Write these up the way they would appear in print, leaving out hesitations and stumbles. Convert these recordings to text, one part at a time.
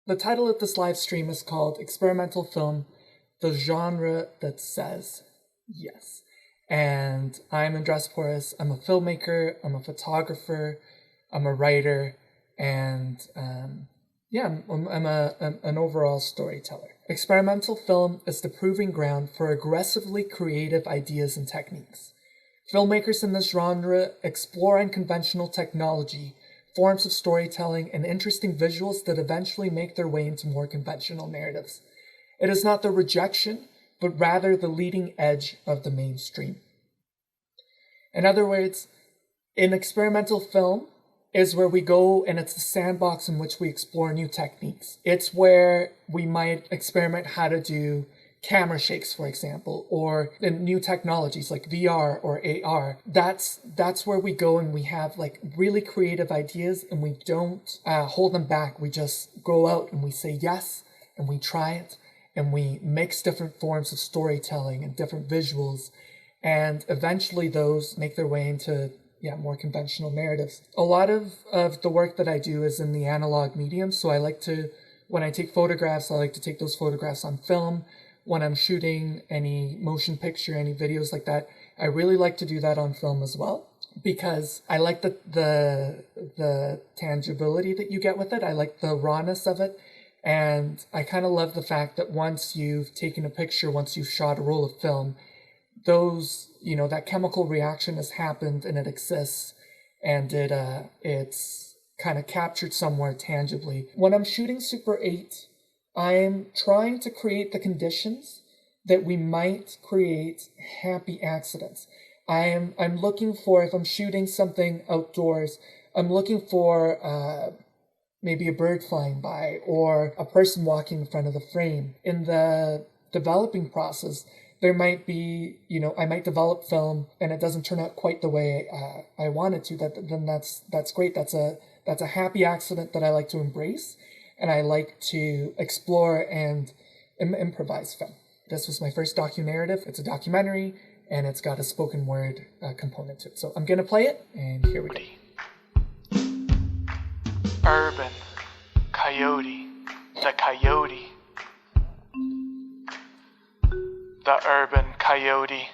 The title of this live stream is called Experimental Film, the Genre That Says Yes. And I'm Andrés Porras. I'm a filmmaker, I'm a photographer, I'm a writer, and I'm an overall storyteller. Experimental film is the proving ground for aggressively creative ideas and techniques. Filmmakers in this genre explore unconventional technology, forms of storytelling, and interesting visuals that eventually make their way into more conventional narratives. It is not the rejection, but rather the leading edge of the mainstream. In other words, in experimental film is where we go, and it's the sandbox in which we explore new techniques. It's where we might experiment how to do camera shakes, for example, or new technologies like VR or AR. That's where we go, and we have like really creative ideas, and we don't hold them back. We just go out and we say yes, and we try it, and we mix different forms of storytelling and different visuals, and eventually those make their way into more conventional narratives. A lot of the work that I do is in the analog medium, so I like to, when I take photographs, I like to take those photographs on film. When I'm shooting any motion picture, any videos like that, I really like to do that on film as well, because I like the tangibility that you get with it. I like the rawness of it. And I kind of love the fact that once you've taken a picture, once you've shot a roll of film, those, that chemical reaction has happened and it exists, and it's kind of captured somewhere tangibly. When I'm shooting Super 8, I'm trying to create the conditions that we might create happy accidents. I'm looking for, if I'm shooting something outdoors, I'm looking for maybe a bird flying by or a person walking in front of the frame. In the developing process, there might be, I might develop film and it doesn't turn out quite the way I want it to. Then that's great. That's a happy accident that I like to embrace. And I like to explore and improvise film. This was my first docu-narrative. It's a documentary, and it's got a spoken word component to it. So I'm going to play it, and here we go. Urban coyote, the coyote. The urban coyote.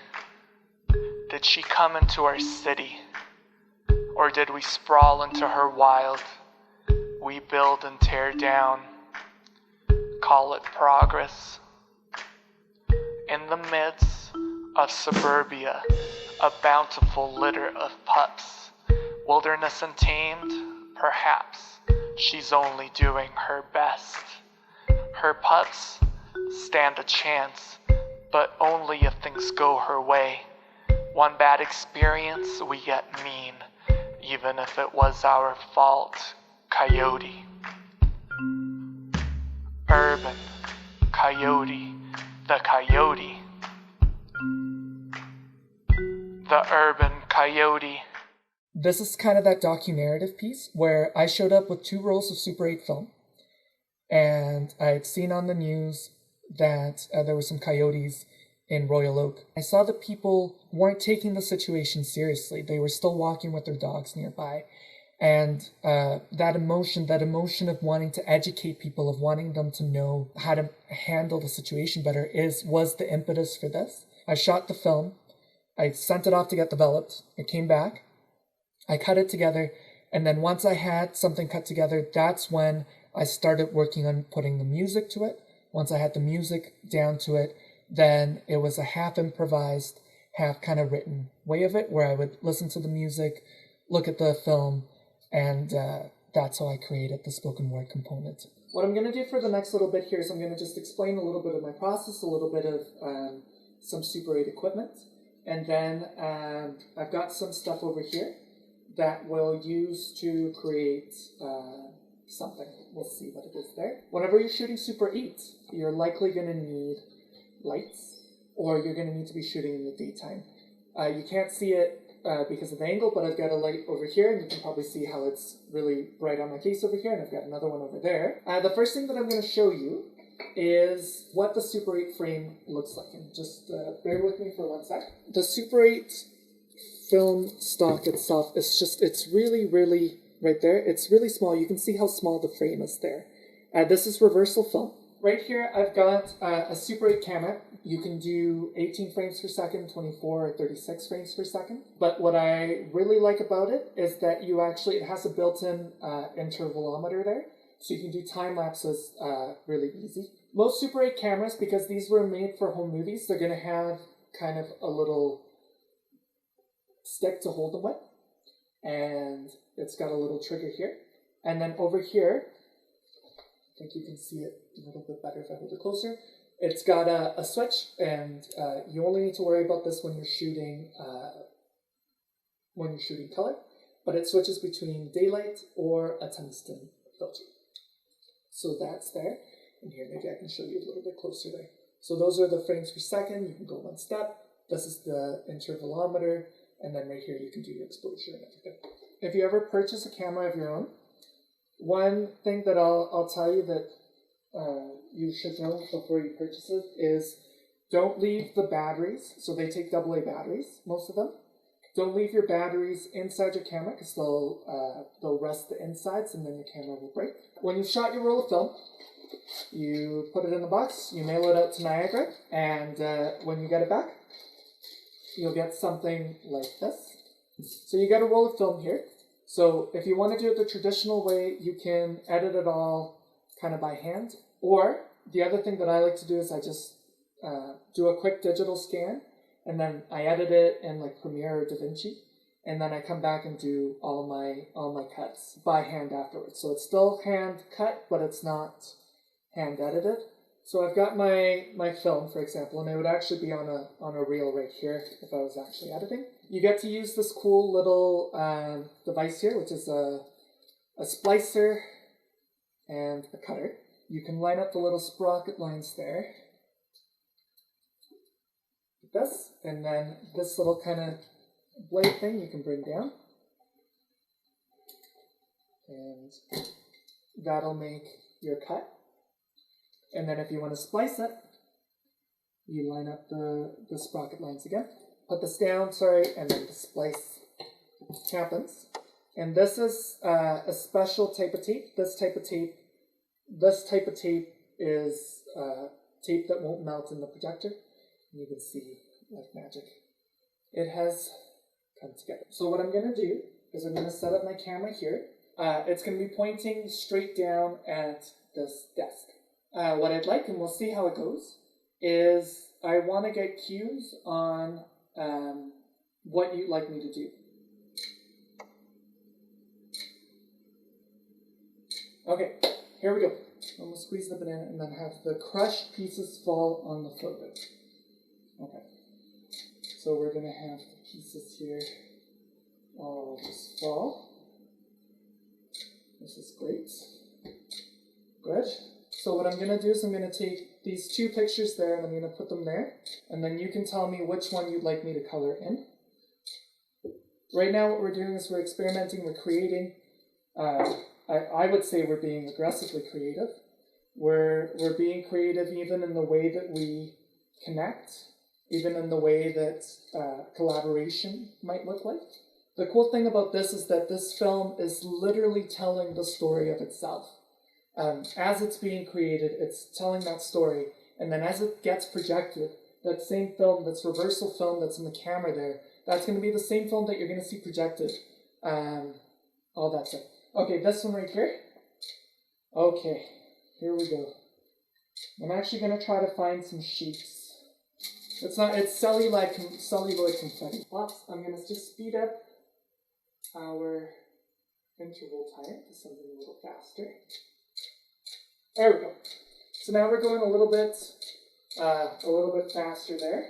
Did she come into our city? Or did we sprawl into her wild? We build and tear down, call it progress. In the midst of suburbia, a bountiful litter of pups, wilderness untamed, perhaps she's only doing her best. Her pups stand a chance, but only if things go her way. One bad experience, we get mean, even if it was our fault. Coyote. Urban coyote, the coyote. The urban coyote. This is kind of that docu-narrative piece where I showed up with 2 rolls of Super 8 film, and I had seen on the news that there were some coyotes in Royal Oak. I saw that people weren't taking the situation seriously. They were still walking with their dogs nearby. And that emotion of wanting to educate people, of wanting them to know how to handle the situation better was the impetus for this. I shot the film. I sent it off to get developed. It came back. I cut it together. And then once I had something cut together, that's when I started working on putting the music to it. Once I had the music down to it, then it was a half improvised, half kind of written way of it, where I would listen to the music, look at the film, and that's how I created the spoken word component. What I'm going to do for the next little bit here is I'm going to just explain a little bit of my process, a little bit of some Super 8 equipment, and then I've got some stuff over here that we'll use to create something. We'll see what it is there. Whenever you're shooting Super 8, you're likely going to need lights, or you're going to need to be shooting in the daytime. You can't see it because of the angle, but I've got a light over here, and you can probably see how it's really bright on my face over here, and I've got another one over there. The first thing that I'm going to show you is what the Super 8 frame looks like, and just bear with me for 1 sec. The Super 8 film stock itself is it's really, really, right there, it's really small. You can see how small the frame is there. This is reversal film. Right here, I've got a Super 8 camera. You can do 18 frames per second, 24 or 36 frames per second. But what I really like about it is that it has a built-in intervalometer there. So you can do time lapses really easy. Most Super 8 cameras, because these were made for home movies, they're going to have kind of a little stick to hold them with. And it's got a little trigger here. And then over here, I think you can see it a little bit better if I hold it closer. It's got a switch, and you only need to worry about this when you're shooting color. But it switches between daylight or a tungsten filter. So that's there. And here, maybe I can show you a little bit closer there. So those are the frames per second. You can go one step. This is the intervalometer. And then right here, you can do your exposure and everything. If you ever purchase a camera of your own, one thing that I'll tell you that you should know before you purchase it is don't leave the batteries. So they take AA batteries, most of them. Don't leave your batteries inside your camera because they'll rust the insides and then your camera will break. When you've shot your roll of film, you put it in the box, you mail it out to Niagara, and when you get it back, you'll get something like this. So you get a roll of film here. So if you want to do it the traditional way, you can edit it all kind of by hand. Or the other thing that I like to do is I just do a quick digital scan, and then I edit it in like Premiere or DaVinci, and then I come back and do all my cuts by hand afterwards. So it's still hand cut, but it's not hand edited. So I've got my film, for example, and it would actually be on a reel right here if I was actually editing. You get to use this cool little device here, which is a splicer and a cutter. You can line up the little sprocket lines there, like this, and then this little kind of blade thing you can bring down, and that'll make your cut. And then if you want to splice it, you line up the sprocket lines again. Put this down, and then the splice happens. And this is a special type of tape. This type of tape is tape that won't melt in the projector. And you can see, like magic, it has come together. So what I'm going to do is I'm going to set up my camera here. It's going to be pointing straight down at this desk. What I'd like, and we'll see how it goes, is I want to get cues on what you'd like me to do. Okay, here we go. I'm going to squeeze the banana and then have the crushed pieces fall on the photo. Okay, so we're going to have the pieces here all just fall. This is great. Good. So what I'm going to do is I'm going to take these two pictures there and I'm going to put them there. And then you can tell me which one you'd like me to color in. Right now what we're doing is we're experimenting, we're creating. I would say we're being aggressively creative. We're being creative even in the way that we connect, even in the way that collaboration might look like. The cool thing about this is that this film is literally telling the story of itself. As it's being created, it's telling that story, and then as it gets projected, that same film, that's reversal film that's in the camera there, that's going to be the same film that you're going to see projected. All that stuff. Okay, this one right here. Okay, here we go. I'm actually going to try to find some sheets. It's celluloid confetti. Oops, I'm going to just speed up our interval time to something a little faster. There we go. So now we're going a little bit faster there.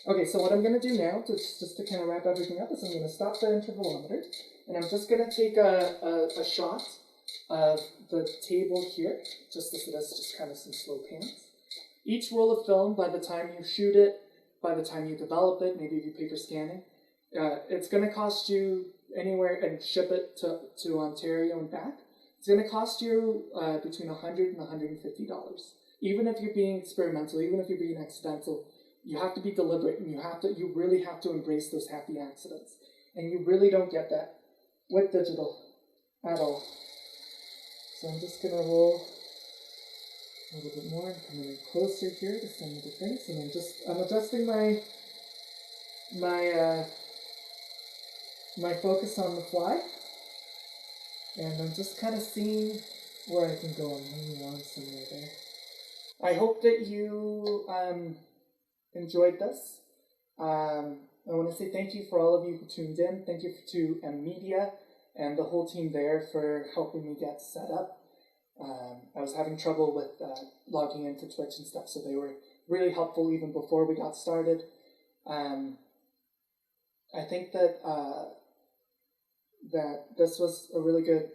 Okay, so what I'm going to do now, just to kind of wrap everything up, is I'm going to stop the intervalometer, and I'm just going to take a shot of the table here, just as this, just kind of some slow pans. Each roll of film, by the time you shoot it, by the time you develop it, maybe if you pay for scanning, it's going to cost you anywhere, and ship it to Ontario and back. It's going to cost you between $100 and $150. Even if you're being experimental, even if you're being accidental, you have to be deliberate, and you really have to embrace those happy accidents. And you really don't get that with digital at all. So I'm just going to roll a little bit more. I'm coming in closer here to some of the things, and I'm adjusting my focus on the fly, and I'm just kind of seeing where I can go. I'm hanging on somewhere there. I hope that you enjoyed this. I want to say thank you for all of you who tuned in. Thank you to M Media and the whole team there for helping me get set up. I was having trouble with logging into Twitch and stuff, so they were really helpful even before we got started. I think that that this was a really good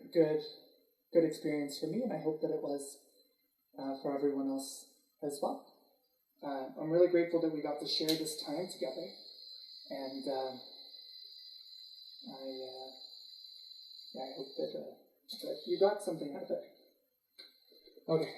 experience for me, and I hope that it was for everyone else as well. I'm really grateful that we got to share this time together, and I hope that you got something out of it. Okay.